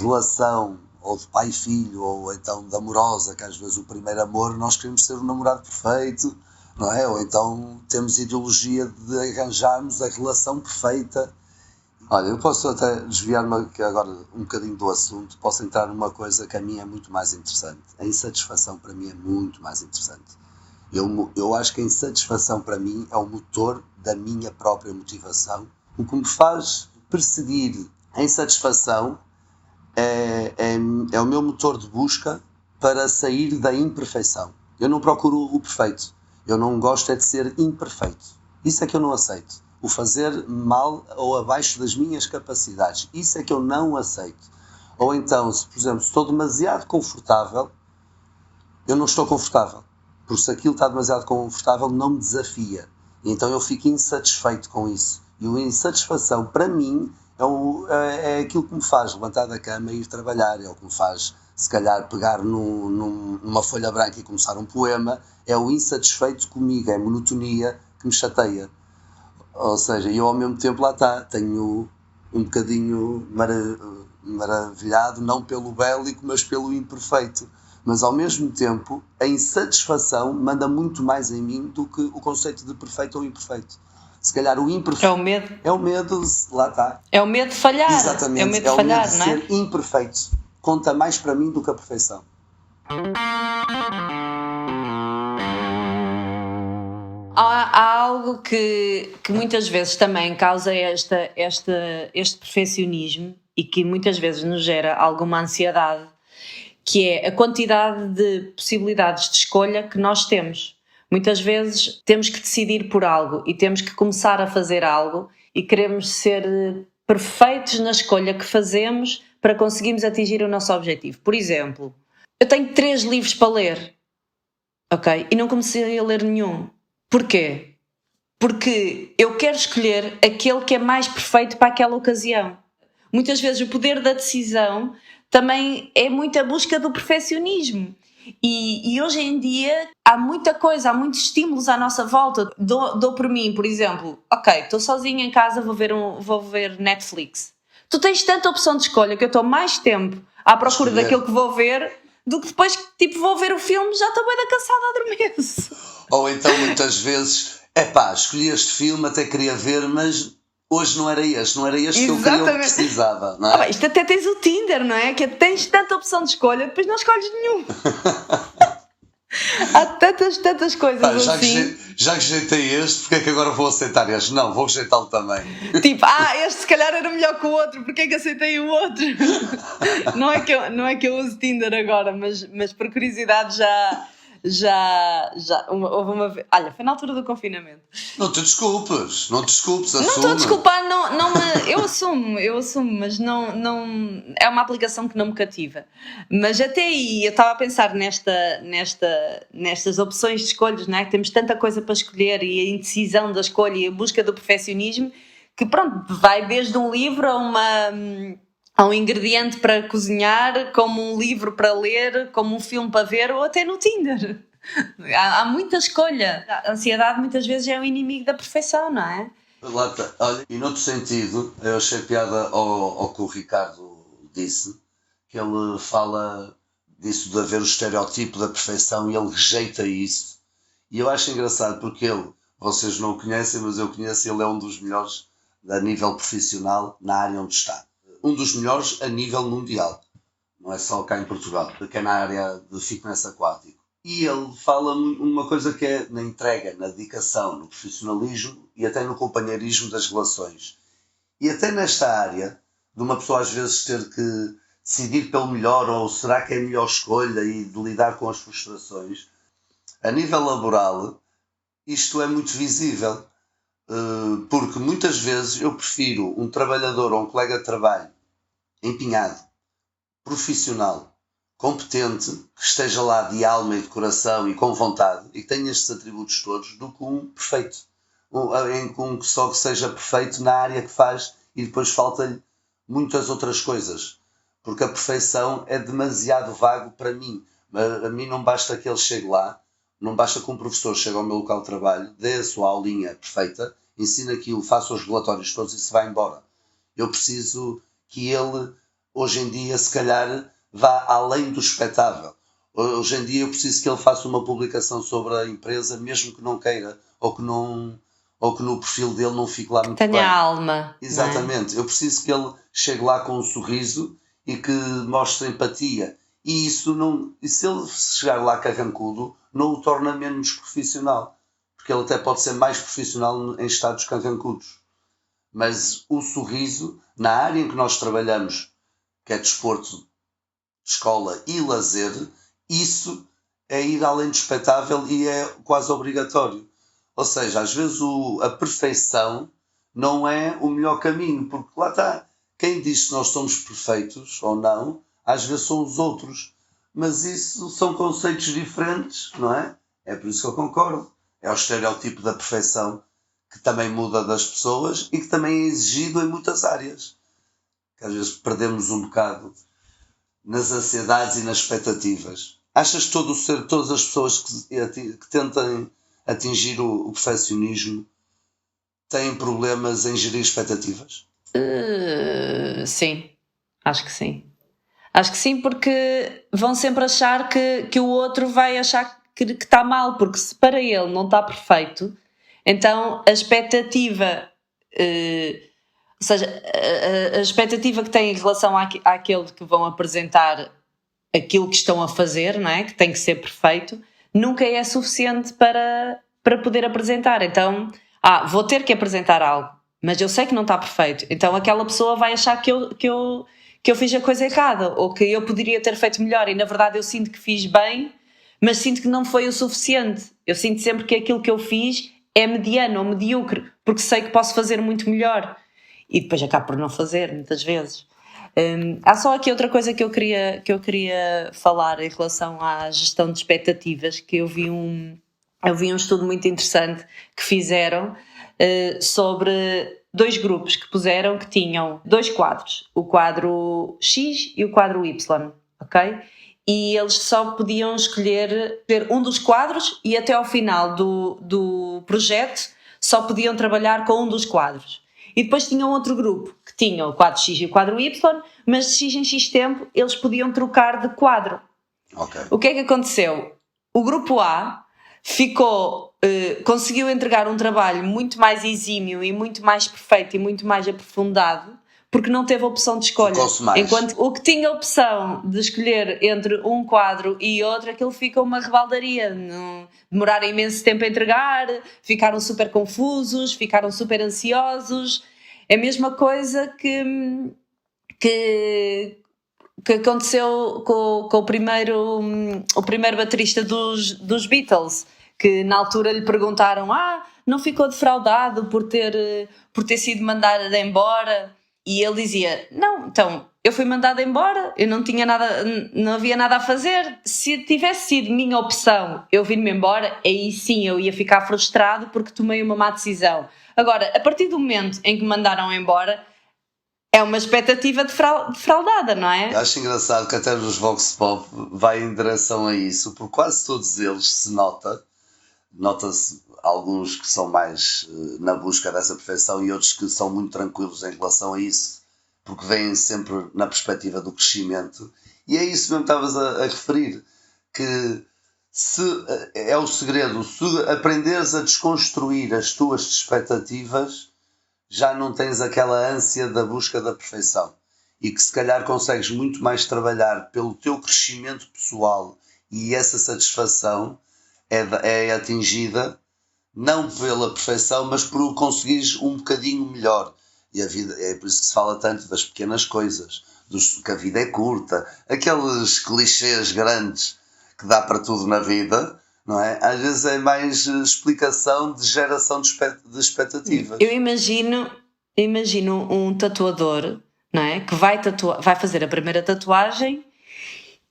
relação ou de pai e filho, ou então de amorosa, que às vezes o primeiro amor nós queremos ser o namorado perfeito, não é? Ou então temos ideologia de arranjarmos a relação perfeita. Olha, eu posso até desviar-me agora um bocadinho do assunto, posso entrar numa coisa que a mim é muito mais interessante. A insatisfação para mim é muito mais interessante. Eu acho que a insatisfação para mim é o motor da minha própria motivação. O que me faz perseguir a insatisfação é o meu motor de busca para sair da imperfeição. Eu não procuro o perfeito. Eu não gosto de ser imperfeito. Isso é que eu não aceito. O fazer mal ou abaixo das minhas capacidades. Isso é que eu não aceito. Ou então, se, por exemplo, estou demasiado confortável, eu não estou confortável. Porque se aquilo está demasiado confortável, não me desafia. E então eu fico insatisfeito com isso. E a insatisfação, para mim, é aquilo que me faz levantar da cama e ir trabalhar. É o que me faz, se calhar, pegar numa folha branca e começar um poema. É o insatisfeito comigo, é a monotonia que me chateia. Ou seja, eu ao mesmo tempo lá está, tenho um bocadinho maravilhado, não pelo bélico, mas pelo imperfeito. Mas ao mesmo tempo, a insatisfação manda muito mais em mim do que o conceito de perfeito ou imperfeito. Se calhar o imperfeito... É o medo. É o medo, lá está. É o medo de falhar. Exatamente, é o medo de falhar, de não é? ser imperfeito. Conta mais para mim do que a perfeição. Há algo que muitas vezes também causa este perfeccionismo e que muitas vezes nos gera alguma ansiedade, que é a quantidade de possibilidades de escolha que nós temos. Muitas vezes temos que decidir por algo e temos que começar a fazer algo e queremos ser perfeitos na escolha que fazemos para conseguirmos atingir o nosso objetivo. Por exemplo, eu tenho 3 livros para ler, ok? E não comecei a ler nenhum. Porquê? Porque eu quero escolher aquele que é mais perfeito para aquela ocasião. Muitas vezes o poder da decisão também é muito a busca do perfeccionismo. E hoje em dia há muita coisa, há muitos estímulos à nossa volta. Dou por mim, por exemplo, ok, estou sozinha em casa, vou ver Netflix. Tu tens tanta opção de escolha que eu estou mais tempo à procura daquilo que vou ver do que depois que vou ver o filme, já estou bem cansada, adormeço. Ou então muitas vezes, escolhi este filme, até queria ver, mas hoje não era este que eu queria ou que precisava, não é? Isto até tens o Tinder, não é? Que tens tanta opção de escolha, depois não escolhes nenhum. Há tantas coisas assim. Já rejeitei este, porque é que agora vou aceitar este? Não, vou rejeitá-lo também. Este se calhar era melhor que o outro, porque é que aceitei o outro? Não é que eu uso Tinder agora, mas por curiosidade já houve uma vez. Olha, foi na altura do confinamento. Não te desculpes, assume. Não estou a desculpar, eu assumo, mas não é uma aplicação que não me cativa. Mas até aí eu estava a pensar nestas opções de escolhas, não é? Temos tanta coisa para escolher e a indecisão da escolha e a busca do perfeccionismo que pronto, vai desde um livro a um ingrediente para cozinhar, como um livro para ler, como um filme para ver, ou até no Tinder. Há muita escolha. A ansiedade muitas vezes é o inimigo da perfeição, não é? Lá está. Olha, e noutro sentido, eu achei piada ao que o Ricardo disse, que ele fala disso de haver o estereótipo da perfeição e ele rejeita isso. E eu acho engraçado porque vocês não o conhecem, mas eu conheço, ele é um dos melhores a nível profissional na área onde está. Um dos melhores a nível mundial, não é só cá em Portugal, porque é na área de fitness aquático. E ele fala uma coisa que é na entrega, na dedicação, no profissionalismo e até no companheirismo das relações. E até nesta área, de uma pessoa às vezes ter que decidir pelo melhor, ou será que é a melhor escolha, e de lidar com as frustrações, a nível laboral, isto é muito visível. Porque muitas vezes eu prefiro um trabalhador ou um colega de trabalho empenhado, profissional, competente, que esteja lá de alma e de coração e com vontade e que tenha estes atributos todos, do que um perfeito. Um só que seja perfeito na área que faz e depois falta-lhe muitas outras coisas. Porque a perfeição é demasiado vago para mim. A mim não basta que ele chegue lá, não basta que um professor chegue ao meu local de trabalho, dê a sua aulinha perfeita, ensine aquilo, faça os relatórios todos e se vai embora. Eu preciso que ele, hoje em dia, se calhar, vá além do espectável. Hoje em dia eu preciso que ele faça uma publicação sobre a empresa, mesmo que não queira, ou que no perfil dele não fique lá muito bem. Tenha alma. Exatamente. Eu preciso que ele chegue lá com um sorriso e que mostre empatia. E se ele chegar lá carrancudo, não o torna menos profissional. Porque ele até pode ser mais profissional em estados carrancudos. Mas o sorriso, na área em que nós trabalhamos, que é desporto, escola e lazer, isso é ir além do espectável e é quase obrigatório. Ou seja, às vezes a perfeição não é o melhor caminho, porque lá está, quem diz que nós somos perfeitos ou não, às vezes são os outros. Mas isso são conceitos diferentes, não é? É por isso que eu concordo. É o estereótipo da perfeição que também muda das pessoas e que também é exigido em muitas áreas. Que às vezes perdemos um bocado nas ansiedades e nas expectativas. Achas que todas as pessoas que tentem atingir o perfeccionismo têm problemas em gerir expectativas? Sim, acho que sim. Acho que sim, porque vão sempre achar que o outro vai achar que está mal, porque se para ele não está perfeito, então a expectativa, ou seja, a expectativa que têm em relação àquele que vão apresentar aquilo que estão a fazer, não é? Que tem que ser perfeito, nunca é suficiente para poder apresentar. Então, vou ter que apresentar algo, mas eu sei que não está perfeito. Então aquela pessoa vai achar que eu fiz a coisa errada, ou que eu poderia ter feito melhor, e na verdade eu sinto que fiz bem, mas sinto que não foi o suficiente. Eu sinto sempre que aquilo que eu fiz é mediano ou medíocre, porque sei que posso fazer muito melhor, e depois acabo por não fazer, muitas vezes. Há só aqui outra coisa que eu queria falar em relação à gestão de expectativas, que eu vi um estudo muito interessante que fizeram sobre 2 grupos que puseram, que tinham 2 quadros, o quadro X e o quadro Y, ok? E eles só podiam escolher um dos quadros e até ao final do projeto só podiam trabalhar com um dos quadros. E depois tinham outro grupo que tinha o quadro X e o quadro Y, mas de X em X tempo eles podiam trocar de quadro. Ok. O que é que aconteceu? O grupo A conseguiu entregar um trabalho muito mais exímio e muito mais perfeito e muito mais aprofundado, porque não teve opção de escolha. Focou-se mais. Enquanto o que tinha opção de escolher entre um quadro e outro, aquilo fica uma rebaldaria. Demoraram imenso tempo a entregar, ficaram super confusos, ficaram super ansiosos. É a mesma coisa que aconteceu com o primeiro baterista dos Beatles, que na altura lhe perguntaram: não ficou defraudado por ter sido mandado embora? E ele dizia: não, então, eu fui mandado embora, eu não havia nada a fazer. Se tivesse sido minha opção eu vir-me embora, aí sim eu ia ficar frustrado porque tomei uma má decisão. Agora, a partir do momento em que me mandaram embora, é uma expectativa defraudada, não é? Acho engraçado que até nos Vox Pop vai em direção a isso, porque quase todos eles se nota-se alguns que são mais na busca dessa perfeição e outros que são muito tranquilos em relação a isso, porque vêm sempre na perspectiva do crescimento. E é isso mesmo que estavas a referir, que é o segredo, se aprenderes a desconstruir as tuas expectativas, já não tens aquela ânsia da busca da perfeição e que se calhar consegues muito mais trabalhar pelo teu crescimento pessoal, e essa satisfação é atingida não pela perfeição, mas por o conseguires um bocadinho melhor. E a vida, é por isso que se fala tanto das pequenas coisas, que a vida é curta, aqueles clichês grandes que dá para tudo na vida, não é? Às vezes é mais explicação de geração de expectativas. Eu imagino um tatuador, não é? Que vai fazer a primeira tatuagem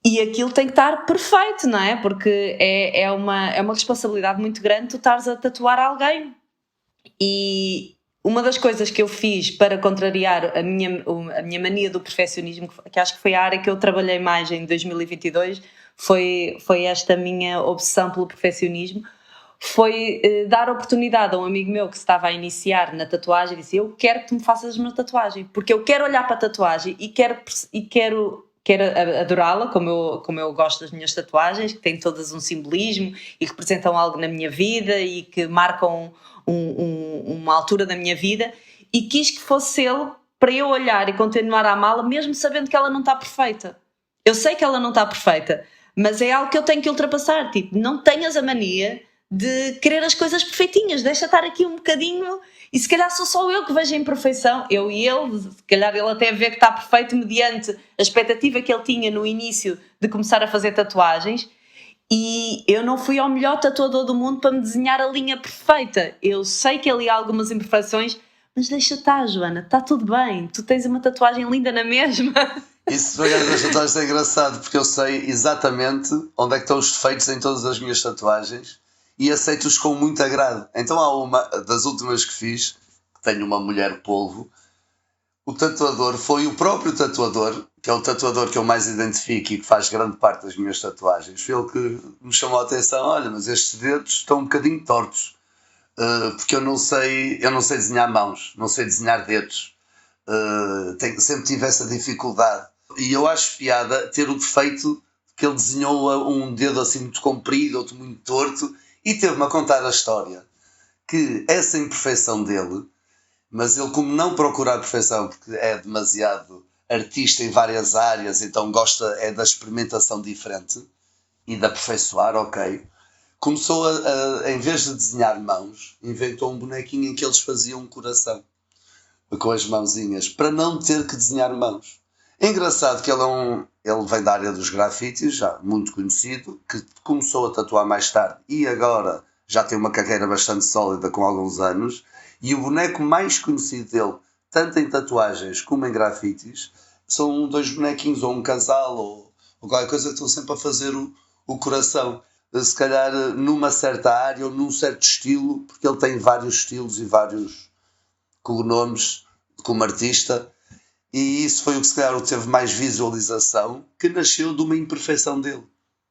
e aquilo tem que estar perfeito, não é? Porque é uma responsabilidade muito grande tu estares a tatuar alguém. E uma das coisas que eu fiz para contrariar a minha mania do perfeccionismo, que acho que foi a área que eu trabalhei mais em 2022, foi esta minha obsessão pelo perfeccionismo, foi dar oportunidade a um amigo meu que estava a iniciar na tatuagem. Disse: eu quero que tu me faças uma tatuagem, porque eu quero olhar para a tatuagem e quero adorá-la, como eu gosto das minhas tatuagens, que têm todas um simbolismo e representam algo na minha vida e que marcam uma altura da minha vida, e quis que fosse ele para eu olhar e continuar a amá-la, mesmo sabendo que ela não está perfeita. Eu sei que ela não está perfeita, mas é algo que eu tenho que ultrapassar. Tipo, não tenhas a mania de querer as coisas perfeitinhas, deixa estar aqui um bocadinho, e se calhar sou só eu que vejo a imperfeição, eu e ele, se calhar ele até vê que está perfeito mediante a expectativa que ele tinha no início de começar a fazer tatuagens. E eu não fui ao melhor tatuador do mundo para me desenhar a linha perfeita. Eu sei que ali há algumas imperfeições, mas deixa estar, Joana, está tudo bem, tu tens uma tatuagem linda na mesma. Isso para as tatuagens é engraçado, porque eu sei exatamente onde é que estão os defeitos em todas as minhas tatuagens e aceito-os com muito agrado. Então há uma das últimas que fiz, que tenho uma mulher polvo. O tatuador foi o próprio tatuador, que é o tatuador que eu mais identifico e que faz grande parte das minhas tatuagens. Foi ele que me chamou a atenção: olha, mas estes dedos estão um bocadinho tortos, porque eu não sei desenhar mãos, não sei desenhar dedos. Sempre tive essa dificuldade. E eu acho piada ter o defeito que ele desenhou um dedo assim muito comprido, outro muito torto, e teve-me a contar a história que essa imperfeição dele, mas ele, como não procura a perfeição, porque é demasiado artista em várias áreas, então gosta da experimentação diferente e de aperfeiçoar, ok, começou em vez de desenhar mãos, inventou um bonequinho em que eles faziam um coração com as mãozinhas, para não ter que desenhar mãos. É engraçado que ele vem da área dos grafites, já muito conhecido, que começou a tatuar mais tarde e agora já tem uma carreira bastante sólida com alguns anos. E o boneco mais conhecido dele, tanto em tatuagens como em grafites, são dois bonequinhos, ou um casal, ou qualquer coisa que estão sempre a fazer o coração. Se calhar numa certa área ou num certo estilo, porque ele tem vários estilos e vários cognomes como artista, e isso foi o que se calhar teve mais visualização, que nasceu de uma imperfeição dele.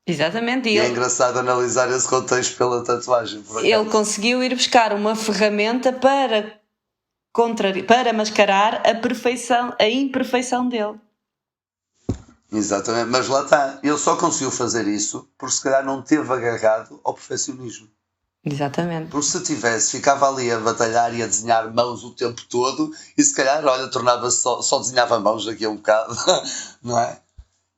Exatamente. E é engraçado analisar esse contexto pela tatuagem. Ele conseguiu ir buscar uma ferramenta para mascarar a imperfeição dele. Exatamente, mas lá está. Ele só conseguiu fazer isso porque se calhar não teve agarrado ao perfeccionismo. Exatamente. Porque se tivesse, ficava ali a batalhar e a desenhar mãos o tempo todo e se calhar, olha, tornava-se só desenhava mãos daqui a um bocado, não é?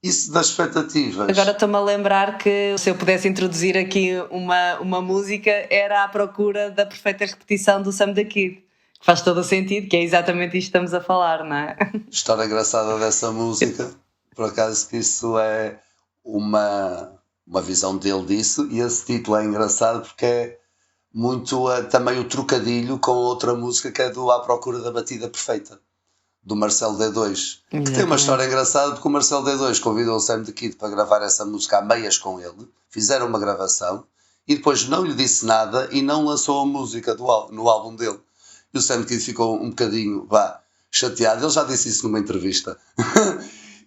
Isso das expectativas. Agora estou-me a lembrar que se eu pudesse introduzir aqui uma música era à procura da perfeita repetição do Sam the Kid. Faz todo o sentido, que é exatamente isto que estamos a falar, não é? História engraçada dessa música, por acaso que isso é uma visão dele disso, e esse título é engraçado porque é muito também o trocadilho com outra música que é do À Procura da Batida Perfeita, do Marcelo D2, que tem uma história engraçada porque o Marcelo D2 convidou o Sam the Kid para gravar essa música a meias com ele, fizeram uma gravação e depois não lhe disse nada e não lançou a música no álbum dele. E o Sam the Kid ficou um bocadinho chateado, ele já disse isso numa entrevista.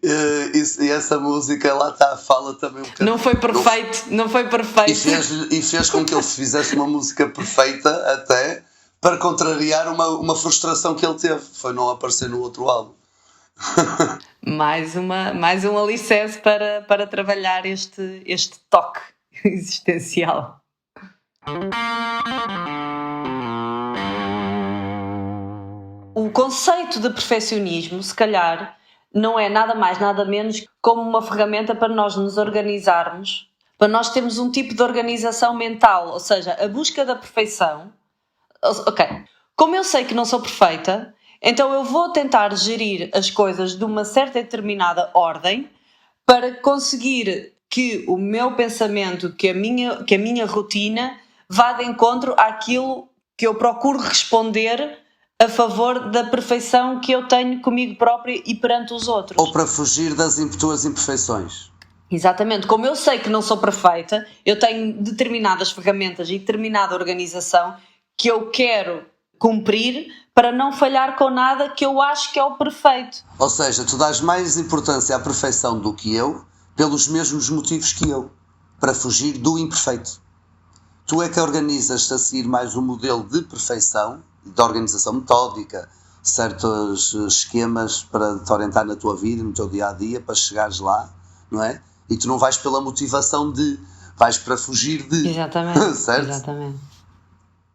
E essa música lá está, fala também um bocadinho. Não foi perfeito. E fez com que ele fizesse uma música perfeita até para contrariar uma frustração que ele teve, foi não aparecer no outro álbum. mais um alicerce para trabalhar este toque existencial. O conceito de perfeccionismo, se calhar, não é nada mais, nada menos como uma ferramenta para nós nos organizarmos, para nós termos um tipo de organização mental, ou seja, a busca da perfeição. Ok, como eu sei que não sou perfeita, então eu vou tentar gerir as coisas de uma certa e determinada ordem para conseguir que o meu pensamento, que a minha rotina vá de encontro àquilo que eu procuro responder a favor da perfeição que eu tenho comigo própria e perante os outros. Ou para fugir das tuas imperfeições. Exatamente. Como eu sei que não sou perfeita, eu tenho determinadas ferramentas e determinada organização que eu quero cumprir para não falhar com nada que eu acho que é o perfeito. Ou seja, tu dás mais importância à perfeição do que eu, pelos mesmos motivos que eu, para fugir do imperfeito. Tu é que organizas-te a seguir mais um modelo de perfeição, de organização metódica, certos esquemas para te orientar na tua vida, no teu dia-a-dia, para chegares lá, não é? E tu não vais pela motivação vais para fugir de... Exatamente, certo? Exatamente.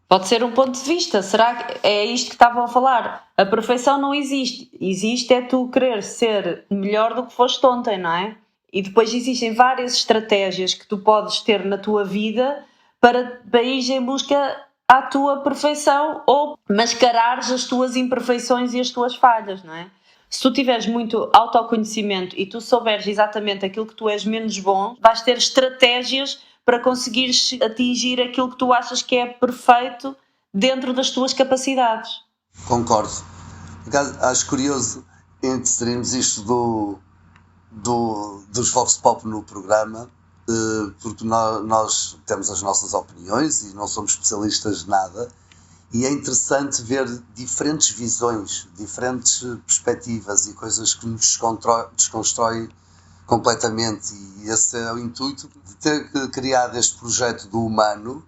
Pode ser um ponto de vista. Será que é isto que estavam a falar? A perfeição não existe. Existe é tu querer ser melhor do que foste ontem, não é? E depois existem várias estratégias que tu podes ter na tua vida para ir em busca à tua perfeição ou mascarares as tuas imperfeições e as tuas falhas, não é? Se tu tiveres muito autoconhecimento e tu souberes exatamente aquilo que tu és menos bom, vais ter estratégias para conseguires atingir aquilo que tu achas que é perfeito dentro das tuas capacidades. Concordo. Acho curioso inserirmos isto dos Vox Pop no programa, porque nós temos as nossas opiniões e não somos especialistas de nada, e é interessante ver diferentes visões, diferentes perspectivas e coisas que nos desconstrói completamente, e esse é o intuito de ter criado este projeto do Humano,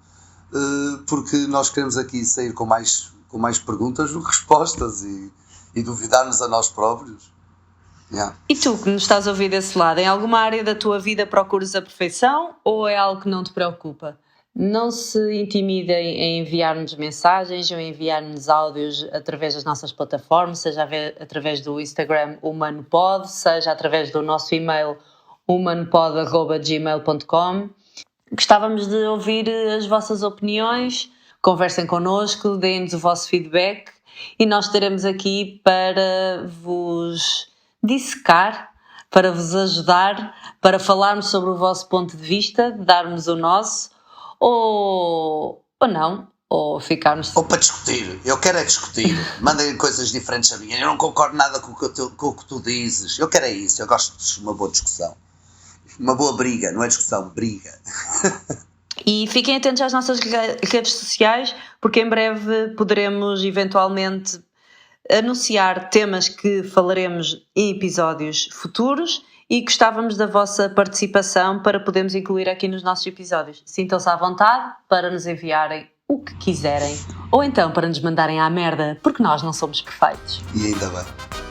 porque nós queremos aqui sair com mais perguntas do que respostas e duvidar-nos a nós próprios. Yeah. E tu que nos estás a ouvir desse lado, em alguma área da tua vida procuras a perfeição ou é algo que não te preocupa? Não se intimidem em enviar-nos mensagens ou enviar-nos áudios através das nossas plataformas, seja através do Instagram humanopod, seja através do nosso e-mail humanopod@gmail.com. Gostávamos de ouvir as vossas opiniões, conversem connosco, deem-nos o vosso feedback e nós estaremos aqui para vos dissecar, para vos ajudar, para falarmos sobre o vosso ponto de vista, darmos o nosso, ou não, ou ficarmos... Ou para discutir, eu quero é discutir. Mandem coisas diferentes a mim. Eu não concordo nada com o que tu dizes. Eu quero é isso, eu gosto de uma boa discussão. Uma boa briga, não é discussão, briga. E fiquem atentos às nossas redes sociais, porque em breve poderemos eventualmente anunciar temas que falaremos em episódios futuros e gostávamos da vossa participação para podermos incluir aqui nos nossos episódios. Sintam-se à vontade para nos enviarem o que quiserem ou então para nos mandarem à merda, porque nós não somos perfeitos. E ainda bem.